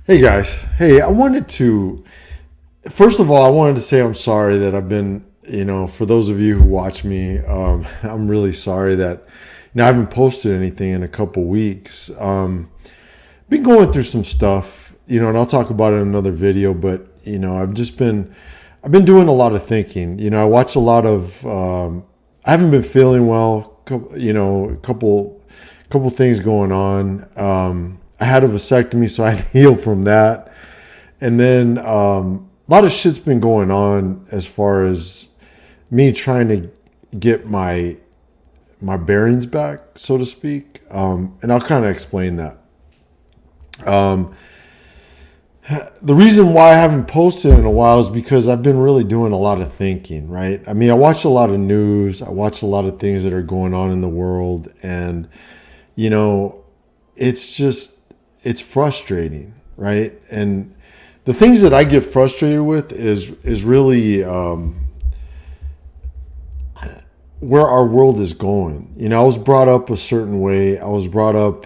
Hey guys. Hey, first of all, I wanted to say I'm sorry that I've been, for those of you who watch me, I'm really sorry that, I haven't posted anything in a couple weeks. Been going through some stuff, and I'll talk about it in another video, but, I've been doing a lot of thinking. I watch a lot of, I haven't been feeling well, a couple things going on. I had a vasectomy, so I had to heal from that. And then a lot of shit's been going on as far as me trying to get my bearings back, so to speak. And I'll kind of explain that. Um, the reason why I haven't posted in a while is because I've been really doing a lot of thinking, right? I mean, I watch a lot of news, I watch a lot of things that are going on in the world, and you know, it's frustrating, right? And the things that I get frustrated with is really where our world is going. I was brought up a certain way. I was brought up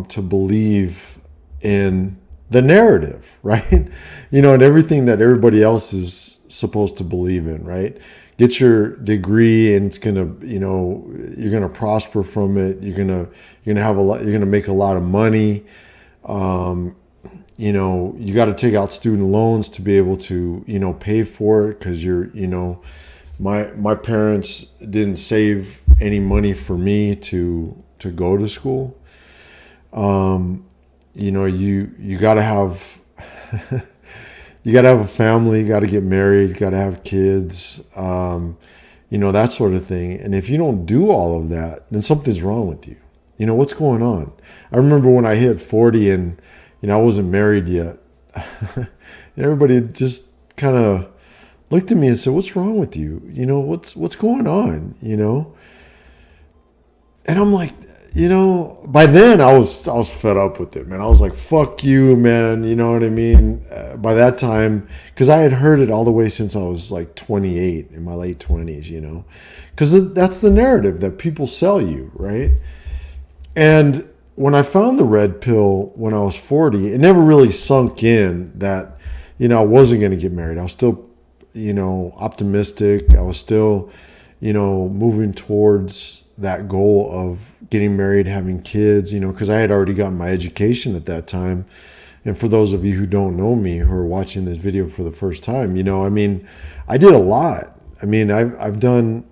to believe in the narrative, right? And everything that everybody else is supposed to believe in, right? Get your degree, and it's gonna, you're gonna prosper from it. You're gonna have a lot. You're gonna make a lot of money. Um, you got to take out student loans to be able to, pay for it because my parents didn't save any money for me to go to school. You got to have you got to have a family, you got to get married, you got to have kids, that sort of thing. And if you don't do all of that, then something's wrong with you. What's going on? I remember when I hit 40 and I wasn't married yet. And everybody just kind of looked at me and said, "What's wrong with you? What's going on?" And I'm like, by then I was fed up with it, man. I was like, "Fuck you, man." You know what I mean? By that time, because I had heard it all the way since I was like 28, in my late 20s. Because that's the narrative that people sell you, right? And when I found the red pill when I was 40, it never really sunk in that, I wasn't going to get married. I was still, optimistic. I was still, moving towards that goal of getting married, having kids, because I had already gotten my education at that time. And for those of you who don't know me, who are watching this video for the first time, I did a lot. I've done,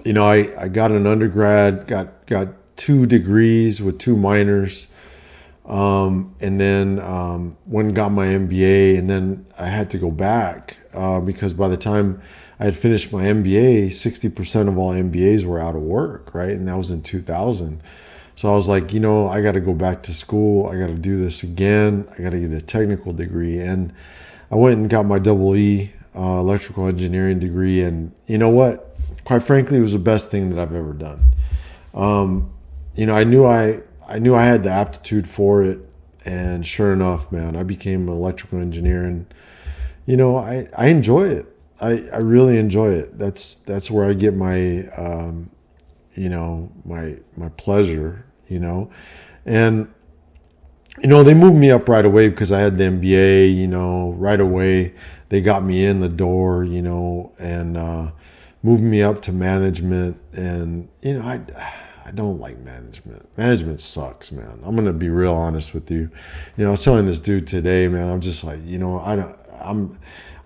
I got an undergrad, got 2 degrees with 2 minors, and then went and got my MBA, and then I had to go back because by the time I had finished my MBA, 60% of all MBAs were out of work, right? And that was in 2000. So I was like, I got to go back to school. I got to do this again. I got to get a technical degree. And I went and got my double E electrical engineering degree. And you know what? Quite frankly, it was the best thing that I've ever done. I knew I had the aptitude for it, and sure enough, man, I became an electrical engineer, and I enjoy it. I really enjoy it. That's where I get my my pleasure. And they moved me up right away because I had the MBA. Right away they got me in the door. And moved me up to management, and I don't like management. Management sucks, man. I'm gonna be real honest with you. I was telling this dude today, man. I'm just like, I don't.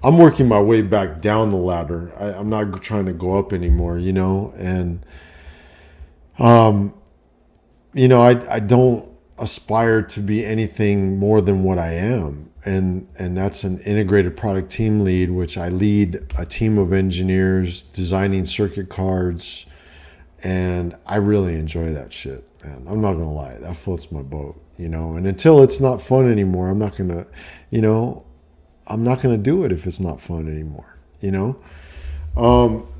I'm working my way back down the ladder. I'm not trying to go up anymore. And I don't aspire to be anything more than what I am. And that's an integrated product team lead, which I lead a team of engineers designing circuit cards. And I really enjoy that shit, man. I'm not gonna lie, that floats my boat, And until it's not fun anymore, I'm not gonna do it if it's not fun anymore,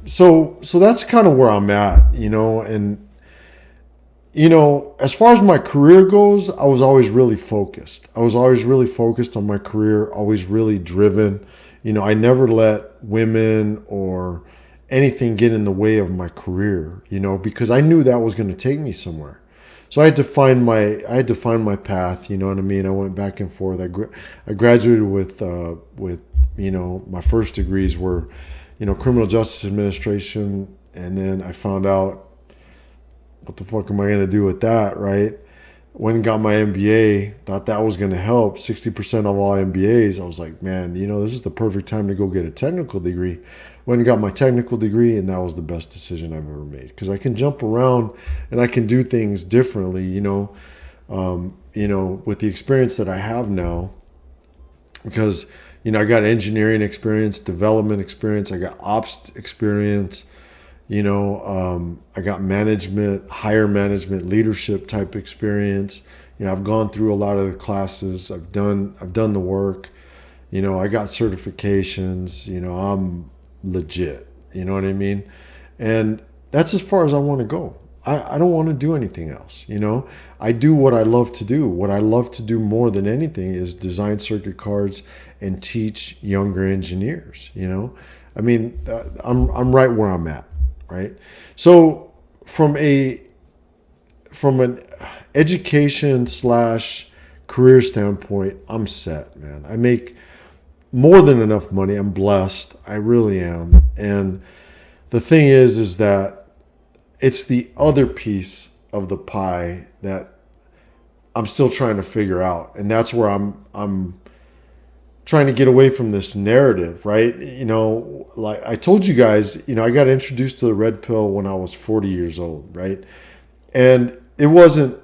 So that's kind of where I'm at, And as far as my career goes, I was always really focused. I was always really focused on my career, always really driven. I never let women or anything get in the way of my career, because I knew that was going to take me somewhere. So I had to find my path. You know what I mean? I went back and forth. I graduated with my first degrees were, criminal justice administration, and then I found out what the fuck am I gonna do with that, right? Went and got my MBA, thought that was going to help. 60% of all MBAs, I was like, man, this is the perfect time to go get a technical degree. Went and got my technical degree, and that was the best decision I've ever made because I can jump around and I can do things differently, with the experience that I have now. Because, I got engineering experience, development experience, I got ops experience. I got management, higher management, leadership type experience. I've gone through a lot of the classes. I've done the work. I got certifications. I'm legit. You know what I mean? And that's as far as I want to go. I don't want to do anything else. I do what I love to do. What I love to do more than anything is design circuit cards and teach younger engineers. I mean, I'm right where I'm at. Right. So from an education / career standpoint, I'm set, man. I make more than enough money. I'm blessed. I really am. And the thing is that it's the other piece of the pie that I'm still trying to figure out. And that's where I'm trying to get away from this narrative, right? Like I told you guys, I got introduced to the red pill when I was 40 years old, right? And it wasn't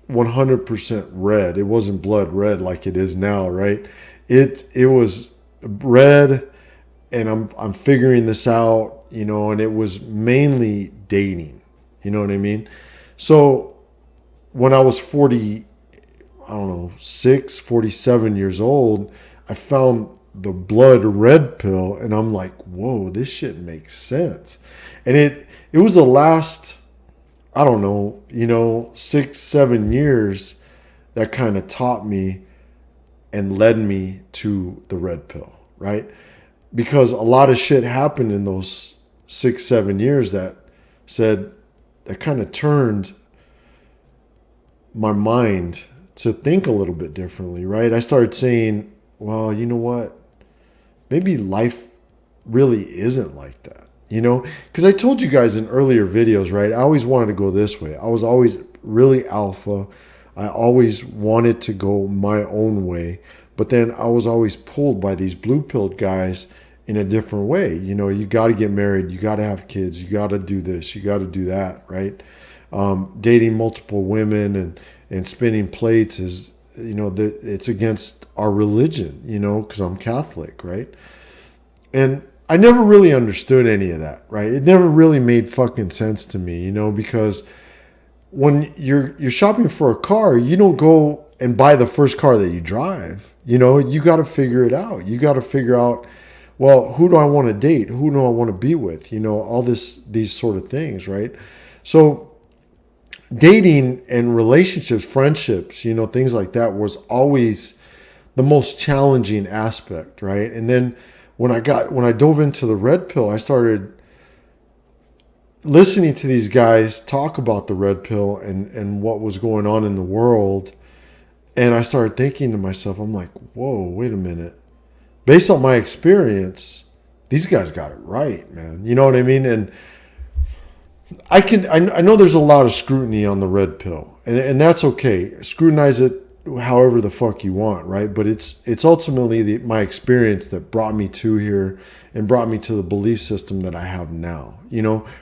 100% red. It wasn't blood red like it is now, right? It was red, and I'm figuring this out, and it was mainly dating. You know what I mean? So when I was 47 years old, I found the blood red pill, and I'm like, whoa, this shit makes sense. And it was the last, 6-7 years that kind of taught me and led me to the red pill, right? Because a lot of shit happened in those 6-7 years that kind of turned my mind to think a little bit differently, right? I started saying, well, you know what? Maybe life really isn't like that, Because I told you guys in earlier videos, right? I always wanted to go this way. I was always really alpha. I always wanted to go my own way. But then I was always pulled by these blue-pilled guys in a different way. You got to get married. You got to have kids. You got to do this. You got to do that, right? Dating multiple women and spinning plates is... it's against our religion, because I'm Catholic, right? And I never really understood any of that, right? It never really made fucking sense to me, because when you're shopping for a car, you don't go and buy the first car that you drive. You got to figure it out. You got to figure out, well, who do I want to date? Who do I want to be with? All these sort of things, right? So dating and relationships, friendships, things like that was always the most challenging aspect, right? And then when I dove into the red pill, I started listening to these guys talk about the red pill and what was going on in the world. And I started thinking to myself, I'm like, whoa, wait a minute. Based on my experience, these guys got it right, man. You know what I mean? And I know there's a lot of scrutiny on the red pill, and that's okay. Scrutinize it however the fuck you want, right? But it's ultimately my experience that brought me to here and brought me to the belief system that I have now.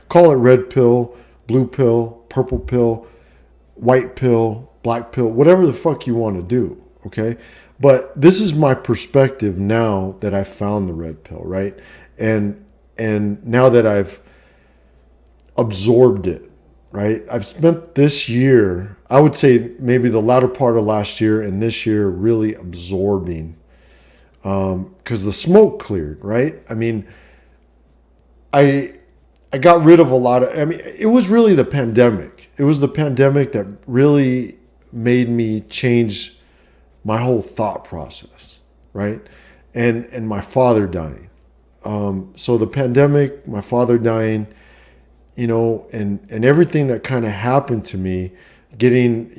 Call it red pill, blue pill, purple pill, white pill, black pill, whatever the fuck you want to do, okay? But this is my perspective now that I found the red pill, right? And now that I've absorbed it, right? I've spent this year, I would say maybe the latter part of last year and this year really absorbing, because the smoke cleared, right? I mean, I got rid of a lot of, it was really the pandemic. It was the pandemic that really made me change my whole thought process, right? And my father dying. So the pandemic, my father dying, and everything that kind of happened to me getting,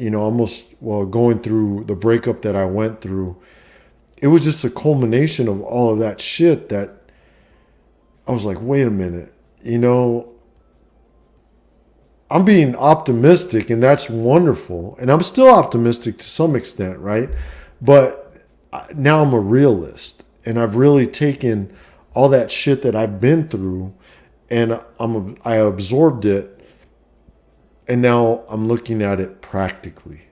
going through the breakup that I went through, it was just a culmination of all of that shit that I was like, wait a minute, I'm being optimistic, and that's wonderful. And I'm still optimistic to some extent, right? But now I'm a realist, and I've really taken all that shit that I've been through, and I absorbed it, and now I'm looking at it practically.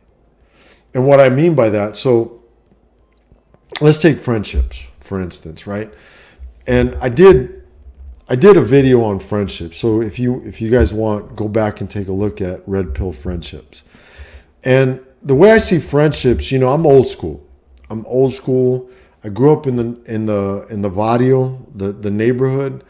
And what I mean by that, so let's take friendships, for instance, right? And I did a video on friendships. So if you guys want, go back and take a look at Red Pill Friendships. And the way I see friendships, I'm old school. I grew up in the barrio, the neighborhood,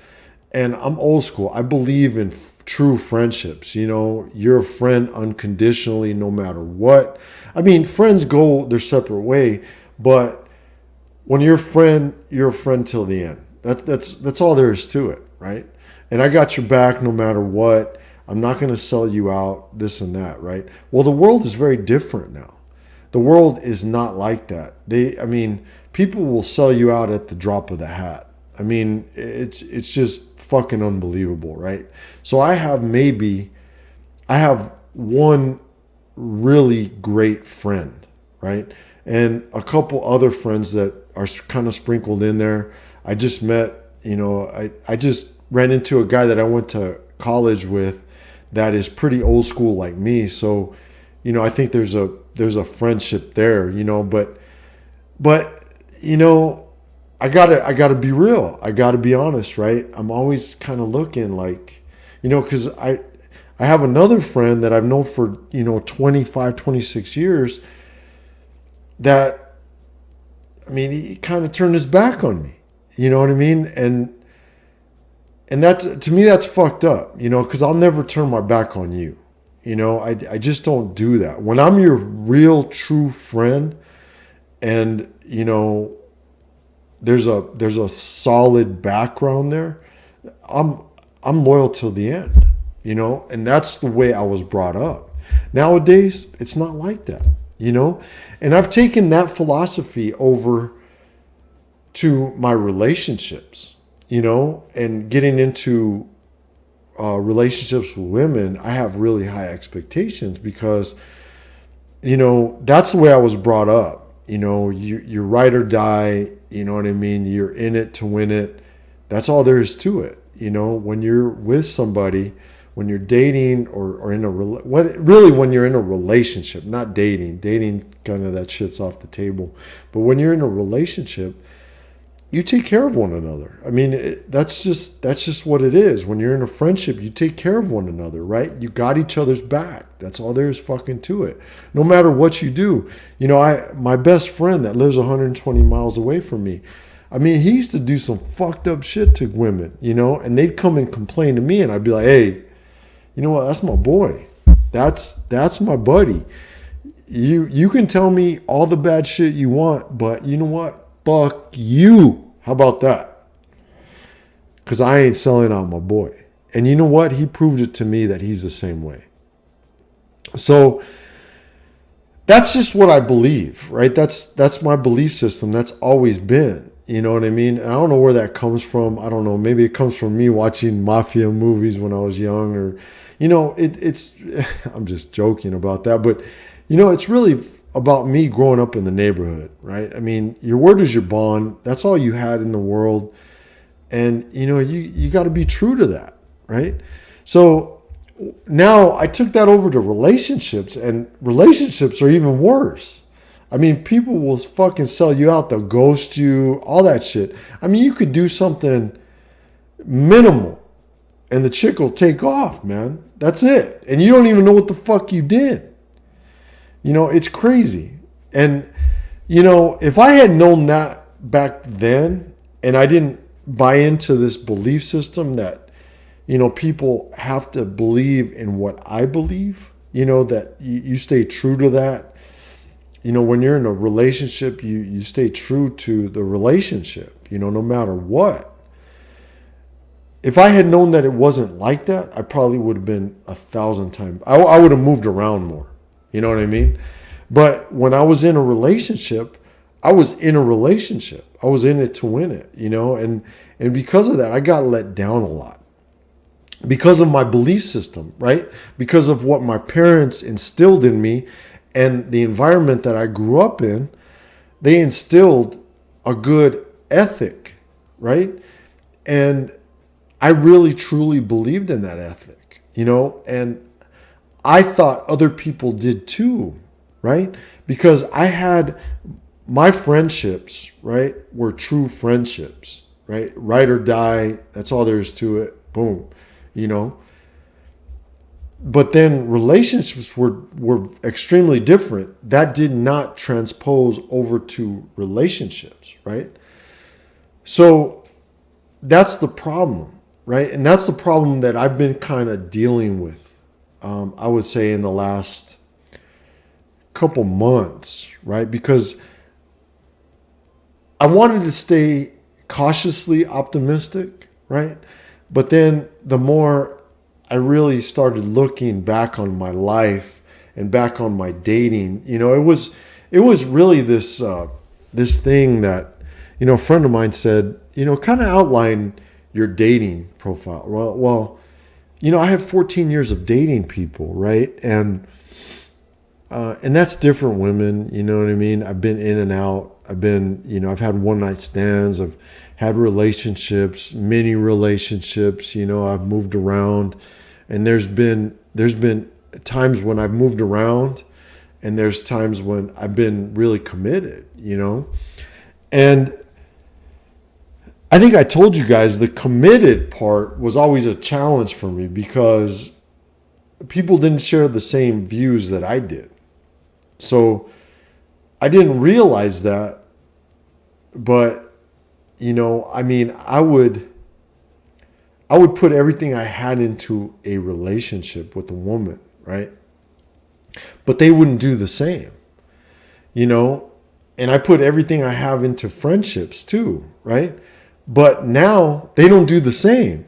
and I'm old school. I believe in true friendships. You're a friend unconditionally, no matter what. I mean, friends go their separate way, but when you're a friend till the end. That's all there is to it, right? And I got your back no matter what. I'm not going to sell you out, this and that, right? Well, the world is very different now. The world is not like that. People will sell you out at the drop of the hat. It's just fucking unbelievable, right? So I have one really great friend, right? And a couple other friends that are kind of sprinkled in there. I just met, I just ran into a guy that I went to college with that is pretty old school like me. So, I think there's a friendship there, but I gotta be real. I gotta be honest, right? I'm always kind of looking like, cause I have another friend that I've known for, 25, 26 years that, he kind of turned his back on me. You know what I mean? And that's, to me, that's fucked up, because I'll never turn my back on you. I just don't do that. When I'm your real, true friend and, there's a solid background there, I'm loyal till the end, and that's the way I was brought up. Nowadays, it's not like that, and I've taken that philosophy over to my relationships, and getting into relationships with women. I have really high expectations because, that's the way I was brought up. You're ride or die, you know what I mean? You're in it to win it. That's all there is to it. When you're with somebody, when you're dating or in when you're in a relationship, not dating kind of that shit's off the table. But when you're in a relationship, you take care of one another. That's just what it is. When you're in a friendship, you take care of one another, right? You got each other's back. That's all there is fucking to it. No matter what you do. My best friend that lives 120 miles away from me, he used to do some fucked up shit to women, and they'd come and complain to me, and I'd be like, hey, you know what? That's my boy. That's my buddy. You can tell me all the bad shit you want, but you know what? Fuck you. How about that? Because I ain't selling out my boy. And you know what? He proved it to me that he's the same way. So that's just what I believe, right? That's my belief system. That's always been. You know what I mean? And I don't know where that comes from. I don't know. Maybe it comes from me watching mafia movies when I was young, or, it's, I'm just joking about that. But, it's really about me growing up in the neighborhood, right? Your word is your bond. That's all you had in the world. And, you got to be true to that, right? So now I took that over to relationships, and relationships are even worse. People will fucking sell you out. They'll ghost you, all that shit. You could do something minimal and the chick will take off, man. That's it. And you don't even know what the fuck you did. It's crazy. And, if I had known that back then, and I didn't buy into this belief system that, people have to believe in what I believe, that you stay true to that. When you're in a relationship, you stay true to the relationship, no matter what. If I had known that it wasn't like that, I probably would have been 1,000 times. I would have moved around more. You know what I mean? But when I was in a relationship, I was in a relationship. I was in it to win it, and because of that, I got let down a lot because of my belief system, right? Because of what my parents instilled in me and the environment that I grew up in, they instilled a good ethic, right? And I really truly believed in that ethic, and I thought other people did too, right? Because I had my friendships, right, were true friendships, right? Ride or die, that's all there is to it. Boom, you know. But then relationships were extremely different. That did not transpose over to relationships, right? So that's the problem, right? And that's the problem that I've been kind of dealing with, I would say, in the last couple months, right? Because I wanted to stay cautiously optimistic, right? But then the more I really started looking back on my life and back on my dating, it was really this this thing that, a friend of mine said, kind of outline your dating profile. Well, I had 14 years of dating people, right? And that's different women, you know what I mean? I've been in and out. I've had one night stands. I've had relationships, many relationships, I've moved around, and there's been times when I've moved around, and there's times when I've been really committed, and I think I told you guys the committed part was always a challenge for me because people didn't share the same views that I did. So I didn't realize that, but I would put everything I had into a relationship with a woman, right? But they wouldn't do the same, and I put everything I have into friendships too, right? But now they don't do the same.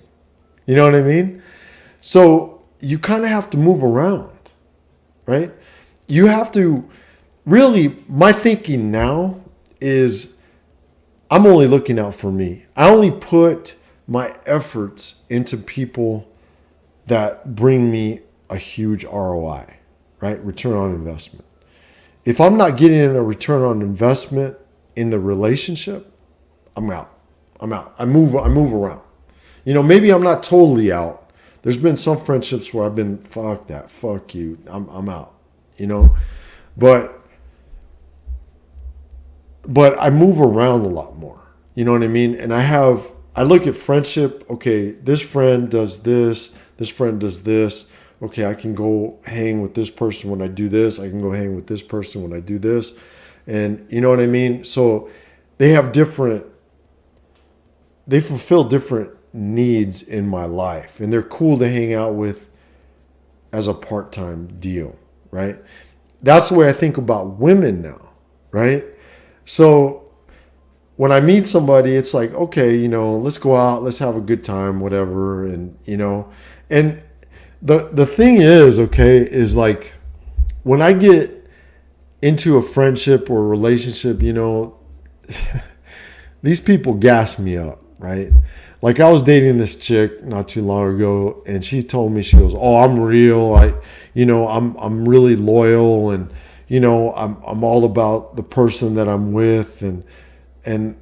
You know what I mean? So you kind of have to move around, right? You have to really, my thinking now is I'm only looking out for me. I only put my efforts into people that bring me a huge ROI, right? Return on investment. If I'm not getting a return on investment in the relationship, I'm out. I move around. Maybe I'm not totally out. There's been some friendships where I've been, fuck that, fuck you, I'm out. But I move around a lot more. You know what I mean? And I look at friendship, okay, this friend does this friend does this. Okay, I can go hang with this person when I do this. I can go hang with this person when I do this. And you know what I mean? So they fulfill different needs in my life, and they're cool to hang out with as a part-time deal, right? That's the way I think about women now, right? So when I meet somebody, it's like, okay, let's go out, let's have a good time, whatever. And, and the thing is like when I get into a friendship or a relationship, these people gas me up, right? Like I was dating this chick not too long ago, and she told me, she goes, "Oh, I'm real. I'm really loyal, and I'm all about the person that I'm with, and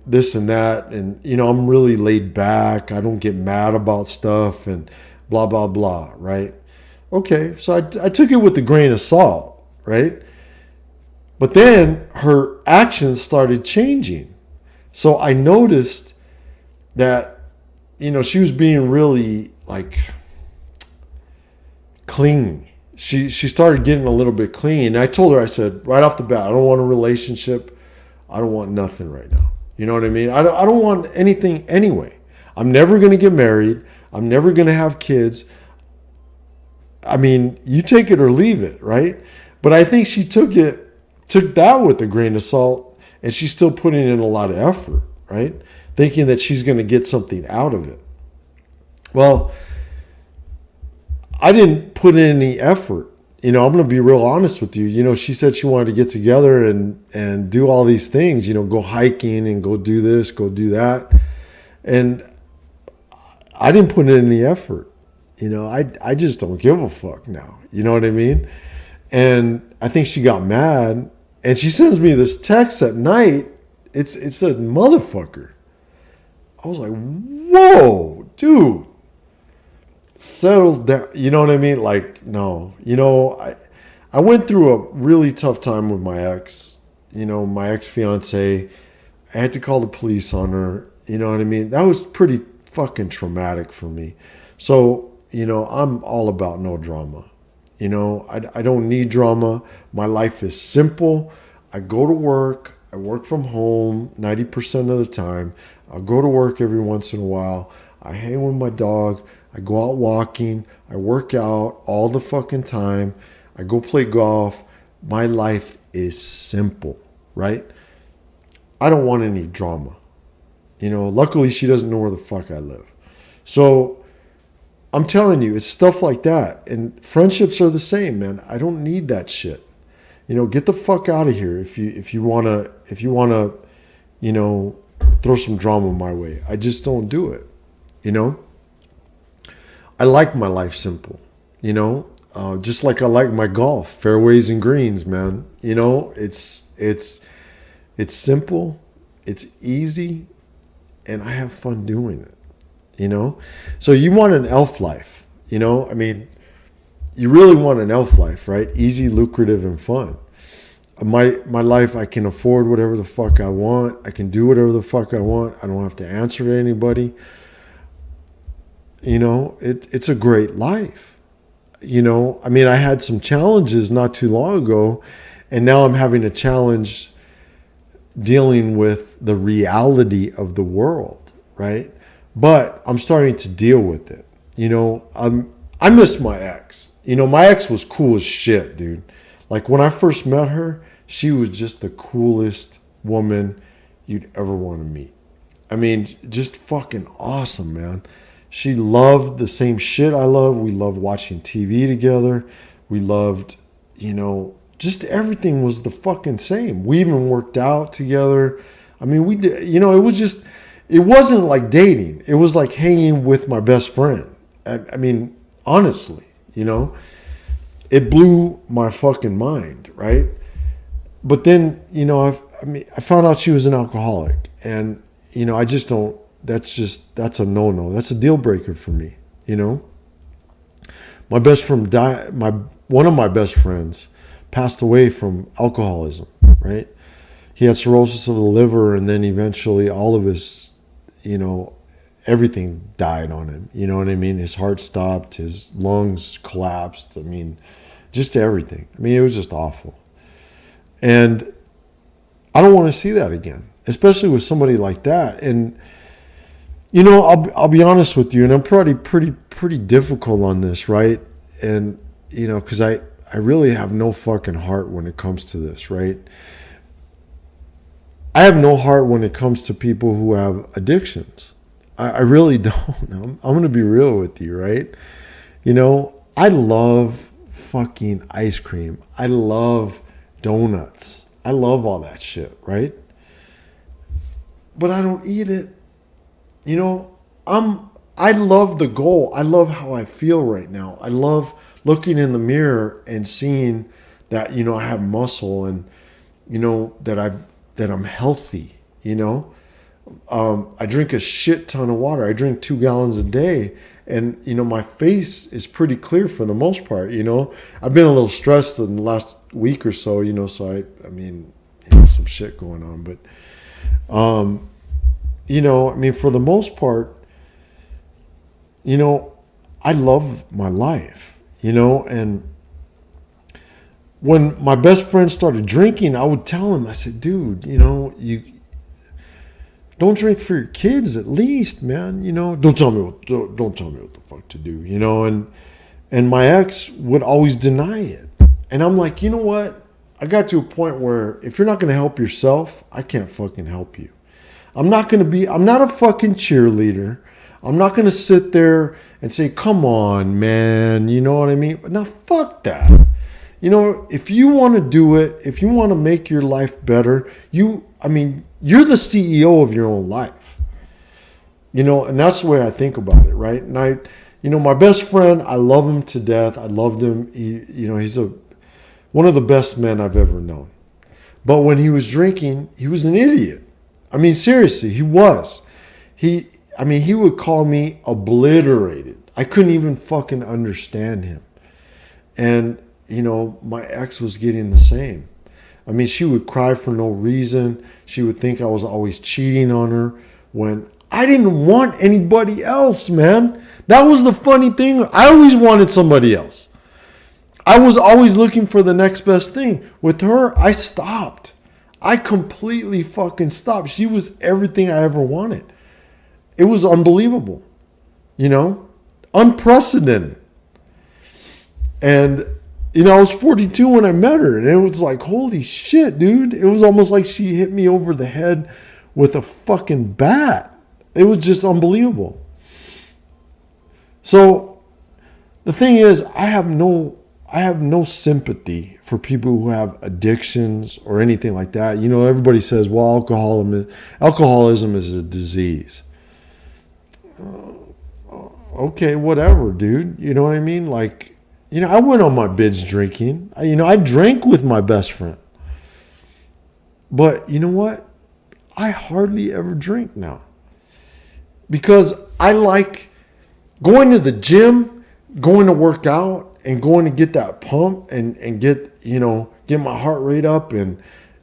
this and that, and I'm really laid back. I don't get mad about stuff, and blah blah blah." Right? Okay, so I took it with a grain of salt, right? But then her actions started changing, so I noticed that she was being really like clingy. She started getting a little bit clingy. And I told her, I said, right off the bat, I don't want a relationship. I don't want nothing right now. You know what I mean? I don't want anything anyway. I'm never going to get married. I'm never going to have kids. I mean, you take it or leave it, right? But I think she took that with a grain of salt, and she's still putting in a lot of effort, right? Thinking that she's going to get something out of it. Well, I didn't put in any effort I'm going to be real honest with you. She said she wanted to get together and do all these things, go hiking and go do this, go do that. And I didn't put in any effort. I just don't give a fuck now. You know what I mean? And I think she got mad, and she sends me this text at night. It said motherfucker. I was like, whoa, dude. Settle down. You know what I mean? Like, no. I went through a really tough time with my ex. My ex-fiance. I had to call the police on her. You know what I mean? That was pretty fucking traumatic for me. So, I'm all about no drama. I don't need drama. My life is simple. I go to work. I work from home 90% of the time. I'll go to work every once in a while. I hang with my dog. I go out walking. I work out all the fucking time. I go play golf. My life is simple, right? I don't want any drama. Luckily she doesn't know where the fuck I live. So I'm telling you, it's stuff like that. And friendships are the same, man. I don't need that shit. Get the fuck out of here if you wanna, throw some drama my way. I just don't do it. I like my life simple. Just like I like my golf, fairways and greens, man. It's simple, it's easy, and I have fun doing it. So you want an elf life. You really want an elf life, right? Easy, lucrative, and fun. My life, I can afford whatever the fuck I want. I can do whatever the fuck I want. I don't have to answer to anybody. It's a great life. I had some challenges not too long ago, and now I'm having a challenge dealing with the reality of the world, right? But I'm starting to deal with it. I miss my ex. My ex was cool as shit, dude. Like when I first met her, she was just the coolest woman you'd ever want to meet. Just fucking awesome, man. She loved the same shit I love. We loved watching TV together. We loved, just everything was the fucking same. We even worked out together. We did, it wasn't like dating. It was like hanging with my best friend. Honestly, it blew my fucking mind, right? But then, I found out she was an alcoholic, and, I just don't, that's a no-no. That's a deal breaker for me, My best friend one of my best friends passed away from alcoholism, right? He had cirrhosis of the liver, and then eventually all of his, everything died on him. You know what I mean? His heart stopped, his lungs collapsed. Just everything. It was just awful. And I don't want to see that again, especially with somebody like that. And, I'll be honest with you, and I'm pretty difficult on this, right? And, because I really have no fucking heart when it comes to this, right? I have no heart when it comes to people who have addictions. I really don't. I'm going to be real with you, right? I love fucking ice cream. I love donuts. I love all that shit, right? But I don't eat it. I love the goal. I love how I feel right now. I love looking in the mirror and seeing that, I have muscle and, that I'm healthy, I drink a shit ton of water. I drink 2 gallons a day, and, my face is pretty clear for the most part, I've been a little stressed in the last week or so, so some shit going on, but, for the most part, I love my life, and when my best friend started drinking, I would tell him, I said, dude, you don't drink for your kids at least, man, don't tell me what the fuck to do, and my ex would always deny it. And I'm like, you know what? I got to a point where if you're not going to help yourself, I can't fucking help you. I'm not a fucking cheerleader. I'm not going to sit there and say, come on, man. You know what I mean? Now, fuck that. if you want to do it, if you want to make your life better, you're the CEO of your own life. And that's the way I think about it, right? And my best friend, I love him to death. I loved him. He's one of the best men I've ever known. But when he was drinking, he was an idiot. I mean, seriously, he was. He would call me obliterated. I couldn't even fucking understand him. And, my ex was getting the same. I mean, she would cry for no reason. She would think I was always cheating on her when I didn't want anybody else, man. That was the funny thing. I always wanted somebody else. I was always looking for the next best thing. With her, I stopped. I completely fucking stopped. She was everything I ever wanted. It was unbelievable. Unprecedented. And, I was 42 when I met her. And it was like, holy shit, dude. It was almost like she hit me over the head with a fucking bat. It was just unbelievable. So the thing is, I have no sympathy for people who have addictions or anything like that. Everybody says, well, alcoholism is a disease. Okay, whatever, dude. You know what I mean? Like, I went on my binge drinking. I drank with my best friend. But you know what? I hardly ever drink now. Because I like going to the gym, going to work out, and going to get that pump and get my heart rate up and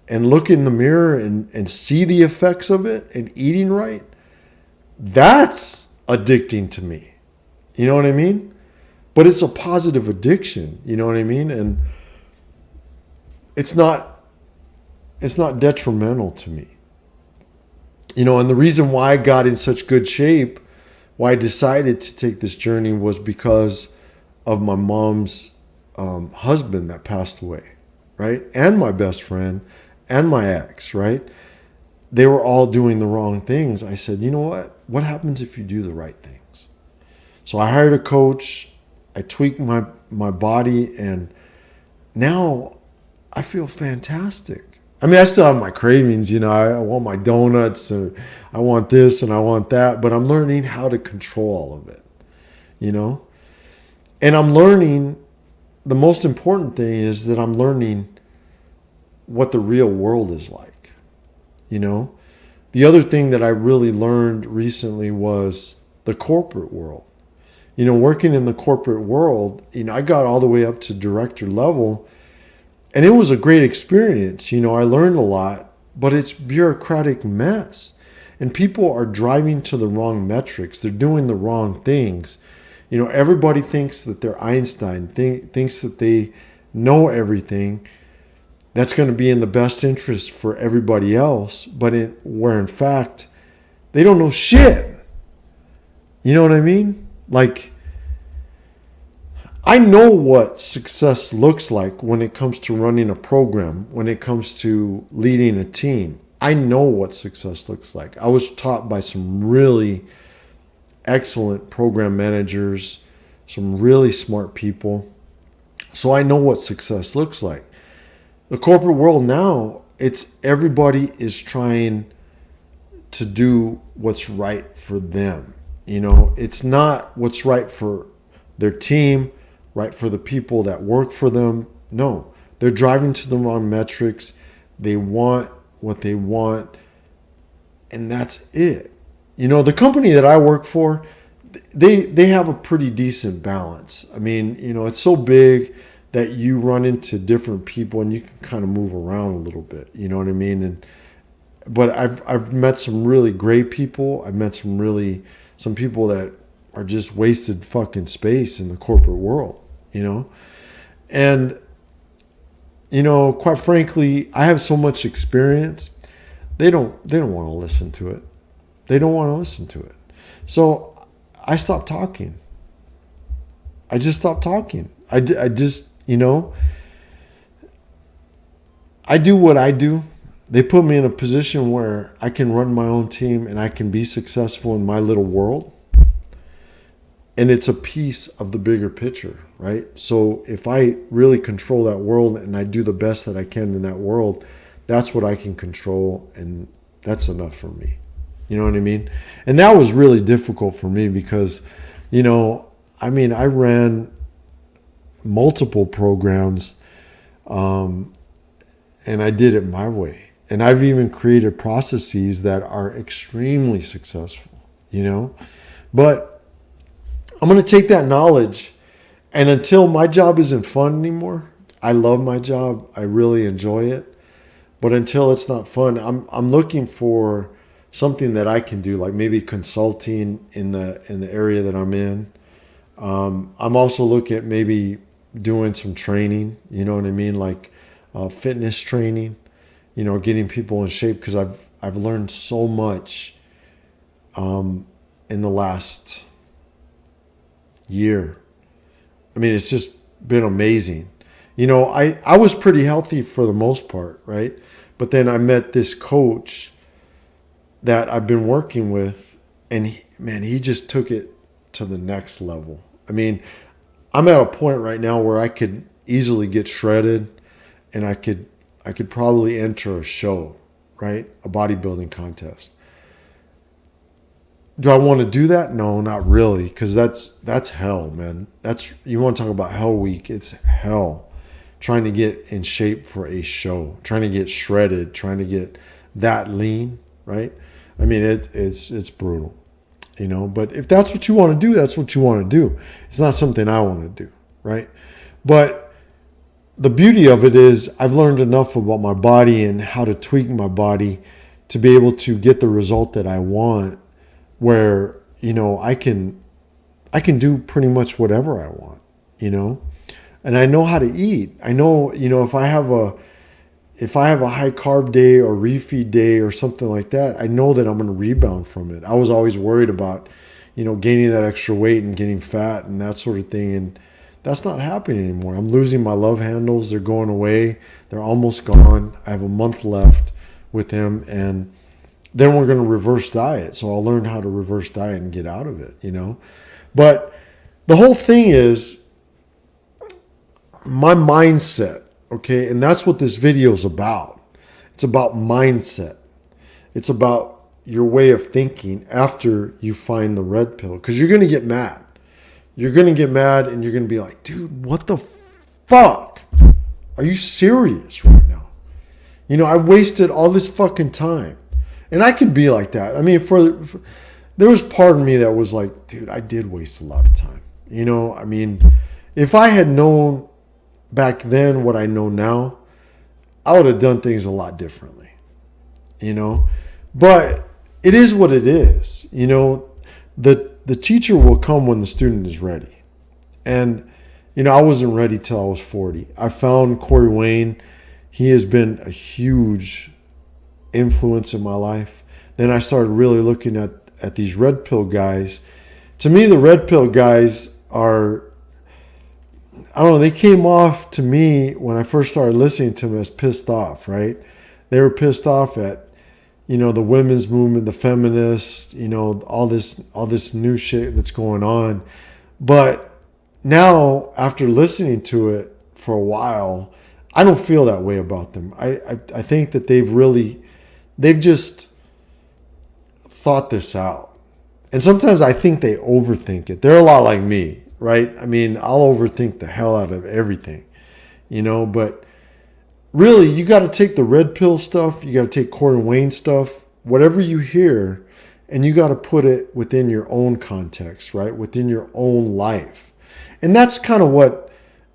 look in the mirror and see the effects of it and eating right. That's addicting to me. You know what I mean? But it's a positive addiction. You know what I mean? And it's not detrimental to me. And the reason why I got in such good shape, why I decided to take this journey was because of my mom's husband that passed away, right? And my best friend and my ex, right? They were all doing the wrong things. I said, you know what? What happens if you do the right things? So I hired a coach. I tweaked my body, and now I feel fantastic. I mean, I still have my cravings, I want my donuts, and I want this and I want that, but I'm learning how to control all of it, And I'm learning, the most important thing is that I'm learning what the real world is like, The other thing that I really learned recently was the corporate world. Working in the corporate world, I got all the way up to director level, and it was a great experience. I learned a lot, but it's bureaucratic mess. And people are driving to the wrong metrics. They're doing the wrong things. Everybody thinks that they're Einstein, thinks that they know everything. That's going to be in the best interest for everybody else, but where in fact, they don't know shit. You know what I mean? Like, I know what success looks like when it comes to running a program, when it comes to leading a team. I know what success looks like. I was taught by some really excellent program managers, some really smart people. So I know what success looks like. The corporate world now, it's everybody is trying to do what's right for them. It's not what's right for their team, right for the people that work for them. No, they're driving to the wrong metrics. They want what they want, and that's it. The company that I work for, they have a pretty decent balance. I mean, it's so big that you run into different people and you can kind of move around a little bit. You know what I mean? But I've met some really great people. I've met some people that are just wasted fucking space in the corporate world, And, quite frankly, I have so much experience. They don't want to listen to it. They don't want to listen to it. So I stopped talking. I just stopped talking. I just, I do what I do. They put me in a position where I can run my own team and I can be successful in my little world. And it's a piece of the bigger picture, right? So if I really control that world and I do the best that I can in that world, that's what I can control, and that's enough for me. You know what I mean? And that was really difficult for me because, I ran multiple programs, and I did it my way. And I've even created processes that are extremely successful. But I'm going to take that knowledge, and until my job isn't fun anymore, I love my job. I really enjoy it. But until it's not fun, I'm looking for something that I can do, like maybe consulting in the area that I'm in. I'm also looking at maybe doing some training. You know what I mean, like fitness training. Getting people in shape, because I've learned so much in the last year. I mean, it's just been amazing. I was pretty healthy for the most part, right? But then I met this coach that I've been working with, and he just took it to the next level. I mean, I'm at a point right now where I could easily get shredded, and I could probably enter a show, right? A bodybuilding contest. Do I want to do that? No, not really, because that's hell, man. You want to talk about hell week? It's hell. Trying to get in shape for a show, trying to get shredded, trying to get that lean, right? I mean, it's brutal, But if that's what you want to do, that's what you want to do. It's not something I want to do, right? But the beauty of it is I've learned enough about my body and how to tweak my body to be able to get the result that I want, where I can do pretty much whatever I want, and I know how to eat. I know, if I have a high carb day or refeed day or something like that, I know that I'm going to rebound from it. I was always worried about, gaining that extra weight and getting fat and that sort of thing. And that's not happening anymore. I'm losing my love handles. They're going away. They're almost gone. I have a month left with him, and then we're going to reverse diet. So I'll learn how to reverse diet and get out of it, But the whole thing is my mindset, okay? And that's what this video is about. It's about mindset. It's about your way of thinking after you find the red pill, because you're going to get mad. You're going to get mad, and you're going to be like, dude, what the fuck? Are you serious right now? I wasted all this fucking time. And I can be like that. I mean, there was part of me that was like, dude, I did waste a lot of time. I mean, if I had known back then what I know now, I would have done things a lot differently. But it is what it is. The teacher will come when the student is ready. And, I wasn't ready till I was 40. I found Corey Wayne. He has been a huge influence in my life. Then I started really looking at these red pill guys. To me, the red pill guys are, I don't know, they came off to me when I first started listening to them as pissed off, right? They were pissed off at, the women's movement, the feminists, all this new shit that's going on. But now, after listening to it for a while, I don't feel that way about them. I think that they've just thought this out. And sometimes I think they overthink it. They're a lot like me, right? I mean, I'll overthink the hell out of everything, but really, you got to take the red pill stuff. You got to take Corey Wayne stuff, whatever you hear, and you got to put it within your own context, right? Within your own life. And that's kind of what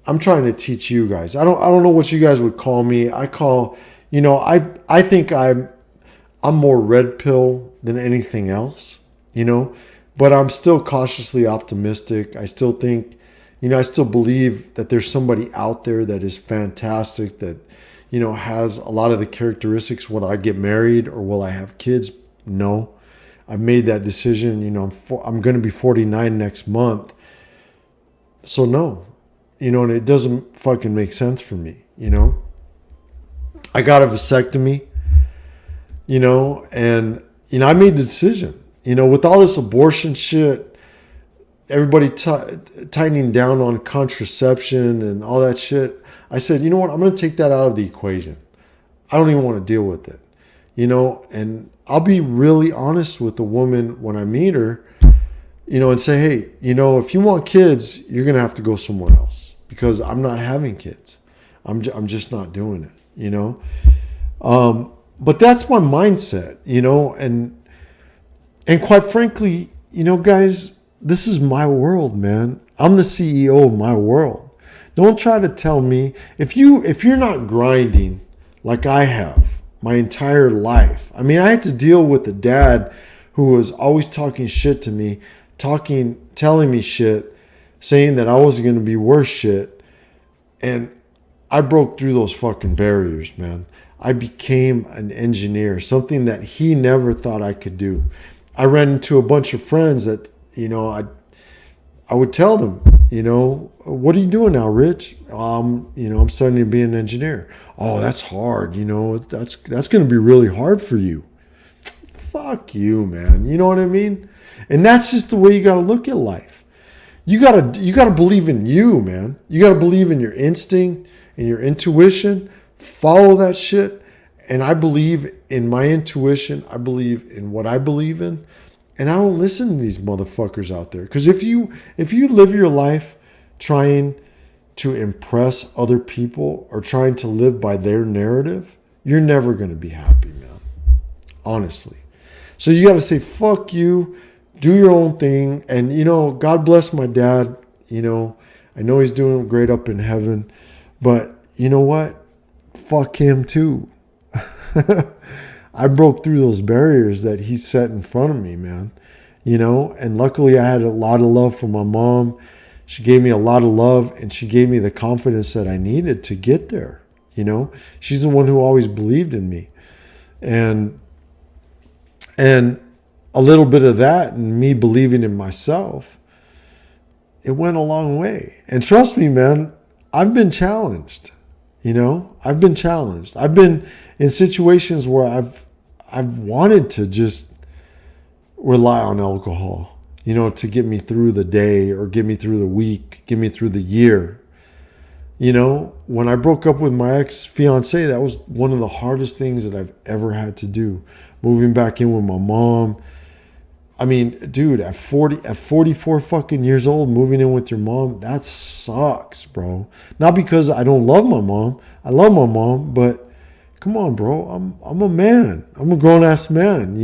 I'm trying to teach you guys. I don't know what you guys would call me. I think I'm more red pill than anything else, but I'm still cautiously optimistic. I still think, I still believe that there's somebody out there that is fantastic, that, has a lot of the characteristics. Will I get married or will I have kids? No. I've made that decision. I'm going to be 49 next month. So no, and it doesn't fucking make sense for me, I got a vasectomy, and, I made the decision, with all this abortion shit, everybody tightening down on contraception and all that shit. I said, you know what? I'm going to take that out of the equation. I don't even want to deal with it, and I'll be really honest with the woman when I meet her, and say, hey, if you want kids, you're going to have to go somewhere else because I'm not having kids. I'm just not doing it, But that's my mindset, and quite frankly, guys, this is my world, man. I'm the CEO of my world. Don't try to tell me if you're not grinding like I have my entire life. I mean, I had to deal with a dad who was always talking shit to me, telling me shit, saying that I was going to be worse shit. And I broke through those fucking barriers, man. I became an engineer, something that he never thought I could do. I ran into a bunch of friends that, I would tell them, what are you doing now, Rich? I'm starting to be an engineer. Oh, that's hard. That's going to be really hard for you. Fuck you, man. You know what I mean? And that's just the way you got to look at life. You got to believe in you, man. You got to believe in your instinct and your intuition. Follow that shit. And I believe in my intuition. I believe in what I believe in. And I don't listen to these motherfuckers out there. Because if you live your life trying to impress other people or trying to live by their narrative, you're never going to be happy, man. Honestly. So you got to say, fuck you. Do your own thing. And, God bless my dad. I know he's doing great up in heaven. But you know what? Fuck him too. I broke through those barriers that he set in front of me, man. And luckily I had a lot of love from my mom. She gave me a lot of love and she gave me the confidence that I needed to get there. She's the one who always believed in me. And a little bit of that and me believing in myself, it went a long way. And trust me, man, I've been challenged. I've been challenged. I've been in situations where I've wanted to just rely on alcohol, to get me through the day or get me through the week, get me through the year. When I broke up with my ex-fiance, that was one of the hardest things that I've ever had to do. Moving back in with my mom. I mean, dude, at 44 fucking years old, moving in with your mom, that sucks, bro. Not because I don't love my mom. I love my mom, but come on, bro. I'm a man. I'm a grown-ass man,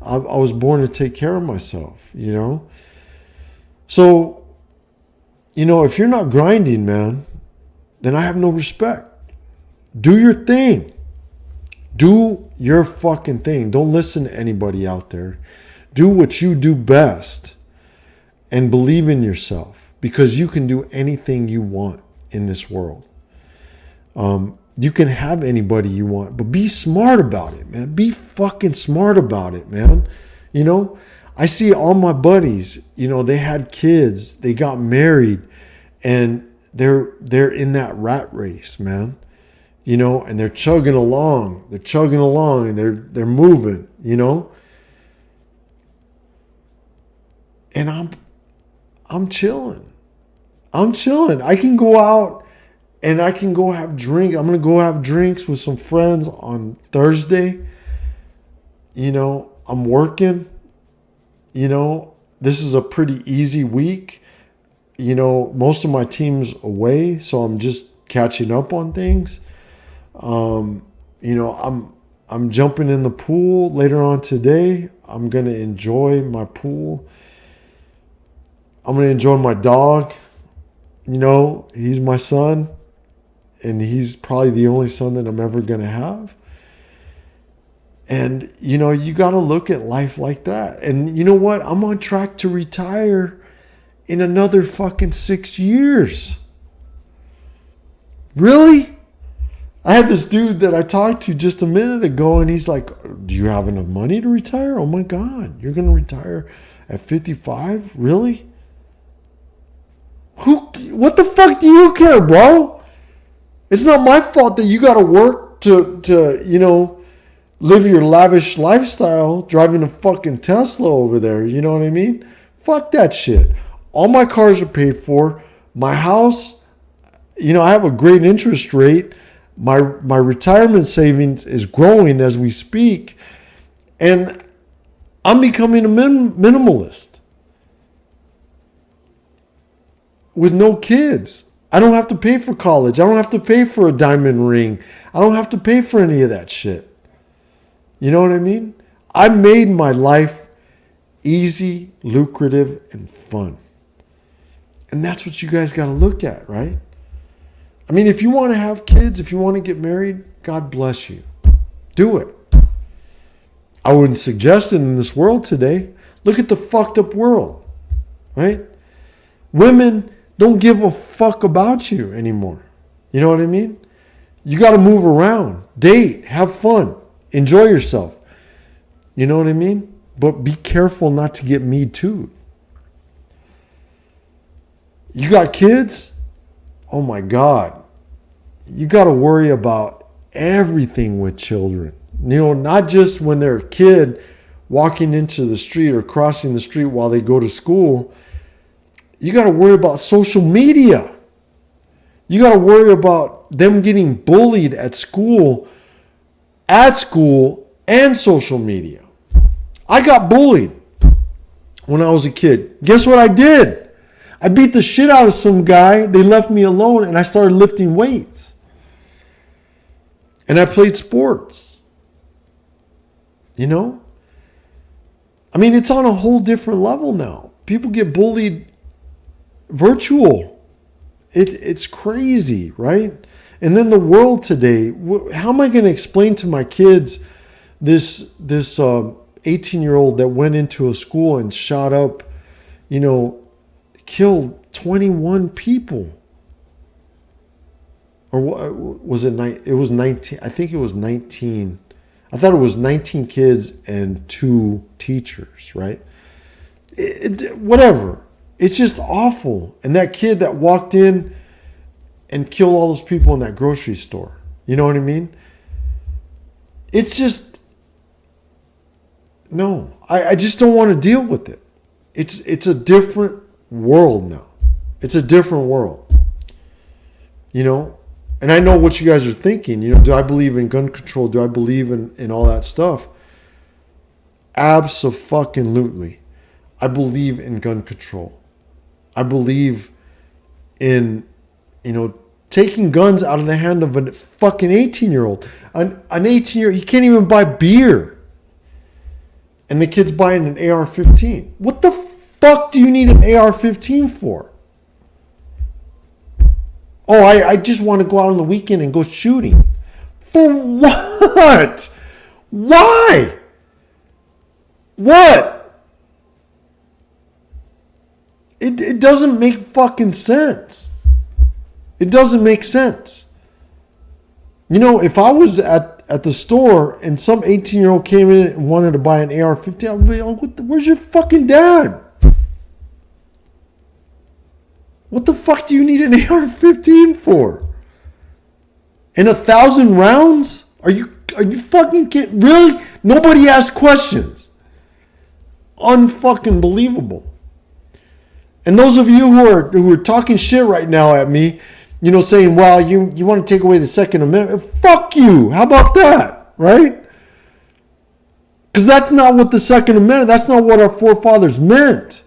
I was born to take care of myself, So, if you're not grinding, man, then I have no respect. Do your thing. Do your fucking thing. Don't listen to anybody out there. Do what you do best and believe in yourself because you can do anything you want in this world. You can have anybody you want, but be smart about it, man. Be fucking smart about it, man. I see all my buddies, they had kids, they got married, and they're in that rat race, man. And they're chugging along. They're chugging along and they're moving, And I'm chilling. I'm chilling. I can go out and I can go have drinks. I'm going to go have drinks with some friends on Thursday. I'm working. This is a pretty easy week. Most of my team's away, so I'm just catching up on things. I'm jumping in the pool later on today. I'm going to enjoy my pool. I'm going to enjoy my dog. He's my son. And he's probably the only son that I'm ever going to have. And, you got to look at life like that. And you know what? I'm on track to retire in another fucking 6 years. Really? I had this dude that I talked to just a minute ago, and he's like, do you have enough money to retire? Oh my God, you're going to retire at 55? Really? What the fuck do you care, bro? It's not my fault that you got to work to live your lavish lifestyle driving a fucking Tesla over there. You know what I mean? Fuck that shit. All my cars are paid for. My house, I have a great interest rate. My retirement savings is growing as we speak. And I'm becoming a minimalist with no kids. I don't have to pay for college. I don't have to pay for a diamond ring. I don't have to pay for any of that shit. You know what I mean? I made my life easy, lucrative, and fun. And that's what you guys got to look at, right? I mean, if you want to have kids, if you want to get married, God bless you. Do it. I wouldn't suggest it in this world today. Look at the fucked up world, right? Women don't give a fuck about you anymore. You know what I mean? You got to move around, date, have fun, enjoy yourself. You know what I mean? But be careful not to get me too. You got kids? Oh my God. You got to worry about everything with children. Not just when they're a kid walking into the street or crossing the street while they go to school. You got to worry about social media. You got to worry about them getting bullied at school and social media. I got bullied when I was a kid. Guess what I did? I beat the shit out of some guy. They left me alone and I started lifting weights. And I played sports. I mean, it's on a whole different level now. People get bullied virtual. It's crazy, right? And then the world today, how am I going to explain to my kids this 18-year-old that went into a school and shot up, killed 21 people? Or was it it was 19? I think it was 19. I thought it was 19 kids and 2 teachers, right? Whatever. It's just awful. And that kid that walked in and killed all those people in that grocery store. You know what I mean? It's just, no. I just don't want to deal with it. It's a different world now. It's a different world. And I know what you guys are thinking. Do I believe in gun control? Do I believe in all that stuff? Abso-fucking-lutely. I believe in gun control. I believe in, taking guns out of the hand of a fucking 18-year-old. An 18-year-old, he can't even buy beer. And the kid's buying an AR-15. What the fuck do you need an AR-15 for? Oh, I just want to go out on the weekend and go shooting. For what? Why? What? It doesn't make fucking sense. It doesn't make sense. If I was at the store and some 18-year-old came in and wanted to buy an AR-15, I would be like, where's your fucking dad? What the fuck do you need an AR-15 for? And 1,000 rounds? Are you fucking kidding? Really? Nobody asked questions. Unfucking believable. And those of you who are talking shit right now at me, saying, well, you want to take away the Second Amendment? Fuck you. How about that? Right? Because that's not what the Second Amendment, that's not what our forefathers meant.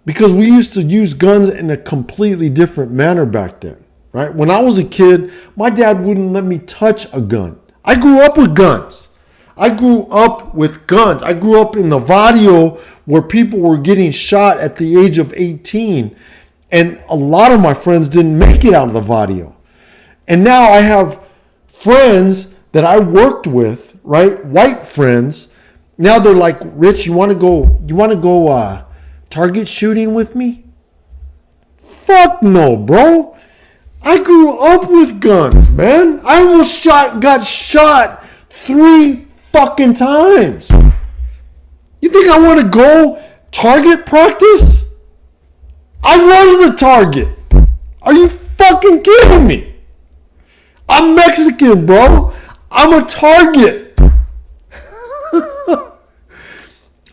Because we used to use guns in a completely different manner back then, right? When I was a kid, my dad wouldn't let me touch a gun. I grew up with guns. I grew up in the barrio where people were getting shot at the age of 18. And a lot of my friends didn't make it out of the barrio. And now I have friends that I worked with, right? White friends. Now they're like, Rich, you want to go target shooting with me? Fuck no, bro. I grew up with guns, man. I almost got shot 3 fucking times. You think I want to go target practice? I was the target. Are you fucking kidding me? I'm Mexican, bro. I'm a target.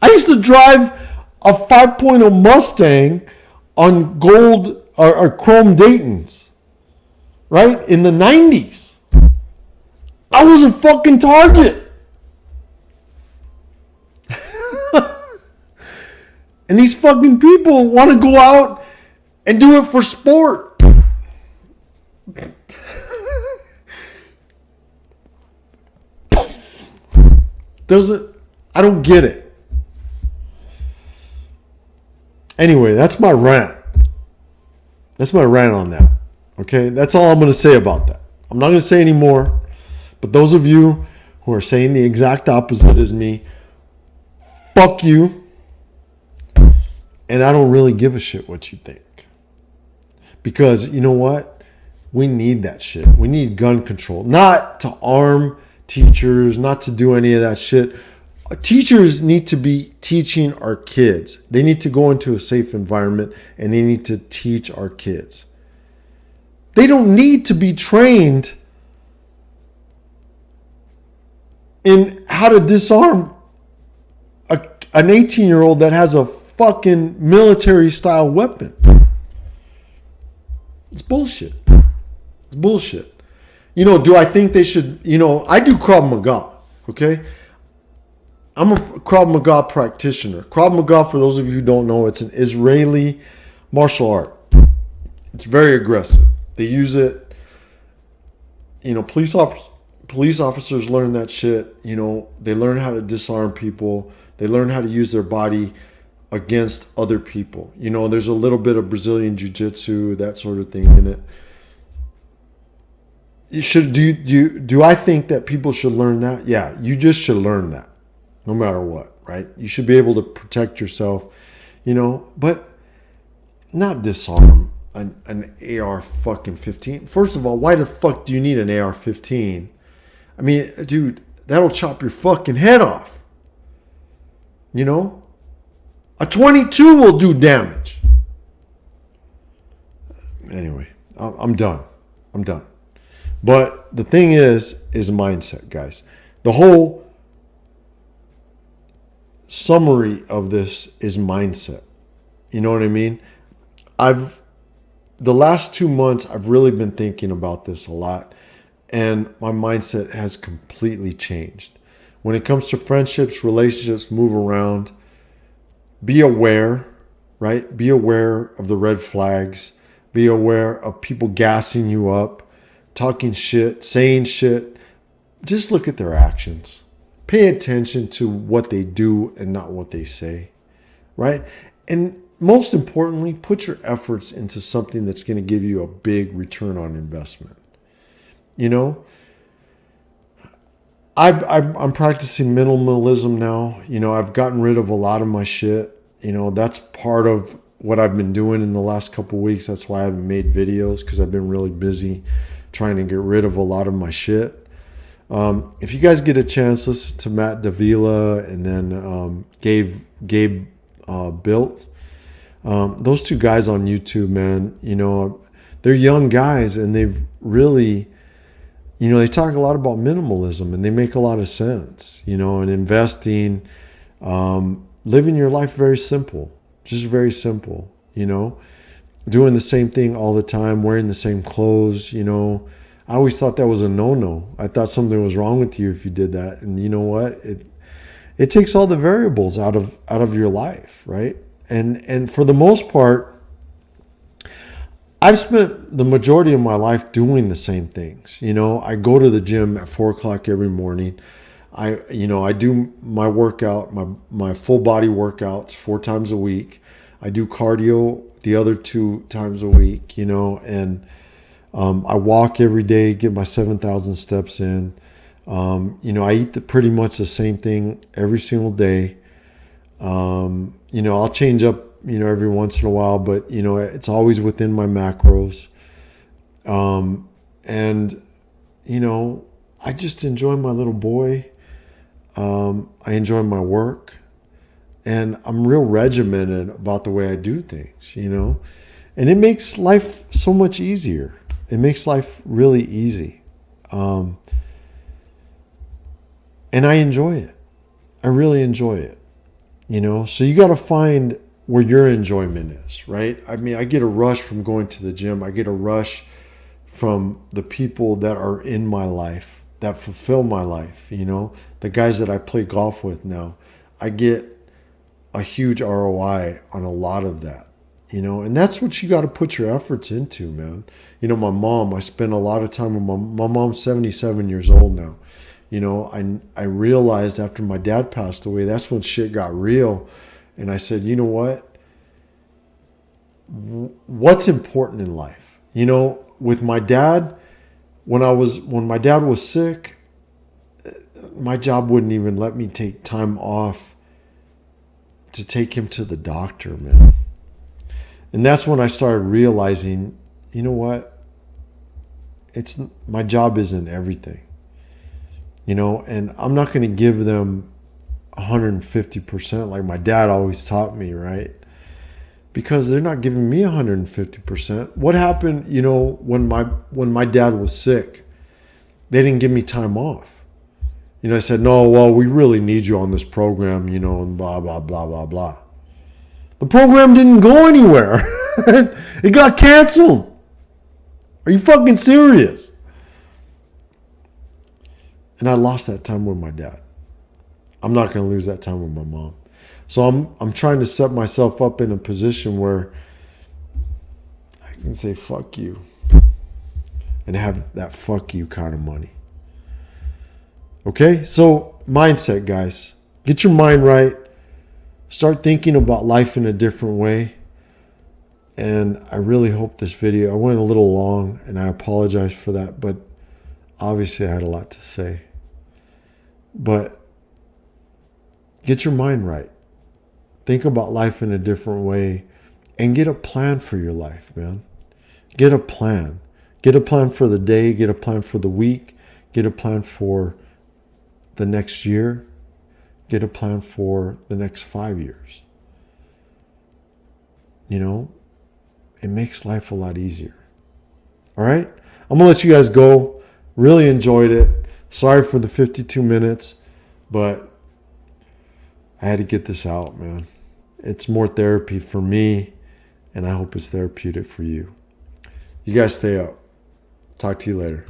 I used to drive a 5.0 Mustang on gold or chrome Daytons, right? In the 90s. I was a fucking target. And these fucking people want to go out and do it for sport. I don't get it. Anyway, that's my rant. That's my rant on that. Okay? That's all I'm going to say about that. I'm not going to say any more. But those of you who are saying the exact opposite as me, fuck you. And I don't really give a shit what you think. Because you know what? We need that shit. We need gun control. Not to arm teachers, not to do any of that shit. Teachers need to be teaching our kids. They need to go into a safe environment and they need to teach our kids. They don't need to be trained in how to disarm an 18-year-old that has a fucking military style weapon. It's bullshit. It's bullshit. You know, do I think they should, I do Krav Maga, okay? I'm a Krav Maga practitioner. Krav Maga, for those of you who don't know, it's an Israeli martial art. It's very aggressive. They use it, police officers learn that shit. They learn how to disarm people. They learn how to use their body against other people. There's a little bit of Brazilian jiu-jitsu, that sort of thing in it. Do I think that people should learn that? Yeah, you just should learn that, no matter what, right? You should be able to protect yourself, but not disarm an AR-15. First of all, why the fuck do you need an AR-15? I mean, dude, that'll chop your fucking head off. A 22 will do damage. Anyway, I'm done. But the thing is mindset, guys. The whole summary of this is mindset. You know what I mean? The last 2 months, I've really been thinking about this a lot. And my mindset has completely changed. When it comes to friendships, relationships, move around. Be aware, right? Be aware of the red flags. Be aware of people gassing you up, talking shit, saying shit. Just look at their actions. Pay attention to what they do and not what they say, right? And most importantly, put your efforts into something that's going to give you a big return on investment. I'm practicing minimalism now. I've gotten rid of a lot of my shit. That's part of what I've been doing in the last couple of weeks. That's why I haven't made videos, because I've been really busy trying to get rid of a lot of my shit. If you guys get a chance, listen to Matt Davila and then Gabe Built. Those two guys on YouTube, man, they're young guys and they've really... they talk a lot about minimalism and they make a lot of sense, and investing, living your life very simple, just very simple, doing the same thing all the time, wearing the same clothes, I always thought that was a no-no. I thought something was wrong with you if you did that. And you know what? It takes all the variables out of your life, right? And for the most part, I've spent the majority of my life doing the same things. I go to the gym at 4:00 every morning. I do my workout, my full body workouts 4 times a week. I do cardio the other 2 times a week, and I walk every day, get my 7,000 steps in. I eat pretty much the same thing every single day. I'll change up every once in a while, but it's always within my macros. I just enjoy my little boy. I enjoy my work, and I'm real regimented about the way I do things, and it makes life so much easier. It makes life really easy. And I enjoy it. I really enjoy it. So you got to find where your enjoyment is, right? I mean, I get a rush from going to the gym. I get a rush from the people that are in my life, that fulfill my life, the guys that I play golf with now. I get a huge ROI on a lot of that, and that's what you got to put your efforts into, man. My mom, I spend a lot of time with my mom's 77 years old now. I realized after my dad passed away, that's when shit got real. And I said, you know what? What's important in life? With my dad, when my dad was sick, my job wouldn't even let me take time off to take him to the doctor, man. And that's when I started realizing, you know what? My job isn't everything. And I'm not going to give them 150% like my dad always taught me, right? Because they're not giving me 150%. What happened, when my dad was sick? They didn't give me time off. I said, no, well, we really need you on this program, and blah, blah, blah, blah, blah. The program didn't go anywhere. It got canceled. Are you fucking serious? And I lost that time with my dad. I'm not going to lose that time with my mom. So I'm trying to set myself up in a position where I can say fuck you and have that fuck you kind of money. Okay? So mindset, guys. Get your mind right. Start thinking about life in a different way. And I really hope this video, I went a little long and I apologize for that, but obviously I had a lot to say. But get your mind right. Think about life in a different way and get a plan for your life, man. Get a plan. Get a plan for the day. Get a plan for the week. Get a plan for the next year. Get a plan for the next 5 years. It makes life a lot easier. All right? I'm going to let you guys go. Really enjoyed it. Sorry for the 52 minutes, but I had to get this out, man. It's more therapy for me, and I hope it's therapeutic for you. You guys stay up. Talk to you later.